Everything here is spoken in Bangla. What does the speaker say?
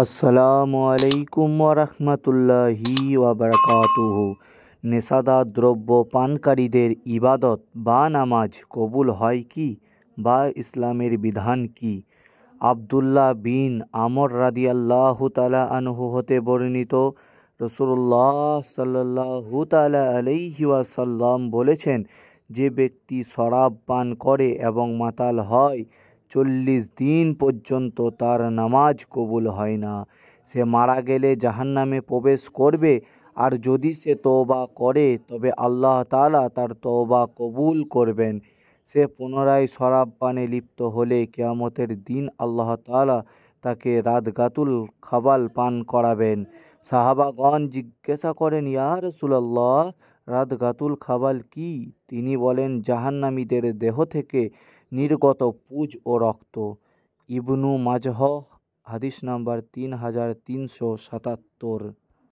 আসসালামু আলাইকুম ওরহমতুল্লাহি ওয়াবারাকাতুহু। নেশাদার দ্রব্য পানকারীদের ইবাদত বা নামাজ কবুল হয় কি, বা ইসলামের বিধান কি? আব্দুল্লাহ বিন আমর রাদিয়াল্লাহু তাআলা আনহু হতে বর্ণিত, রাসূলুল্লাহ সাল্লাল্লাহু তাআলা আলাইহি ওয়াসাল্লাম বলেছেন, যে ব্যক্তি শরাব পান করে এবং মাতাল হয় 40 দিন পর্যন্ত তার নামাজ কবুল হয় না। সে মারা গেলে জাহান্নামে প্রবেশ করবে, আর যদি সে তওবা করে তবে আল্লাহ তাআলা তার তওবা কবুল করবেন। সে পুনরায় শরাব পানে লিপ্ত হলে কিয়ামতের দিন আল্লাহ তাআলা তাকে রাদগাতুল খাবাল পান করাবেন। সাহাবাগণ জিজ্ঞাসা করেন, ইয়া রাসূলুল্লাহ, রাদগাতুল খাবাল কি? তিনি বলেন, জাহান্নামীদের দেহ থেকে নির্গত পুজ ও রক্ত। ইবনু মাজাহ, হাদিস নাম্বার 3377।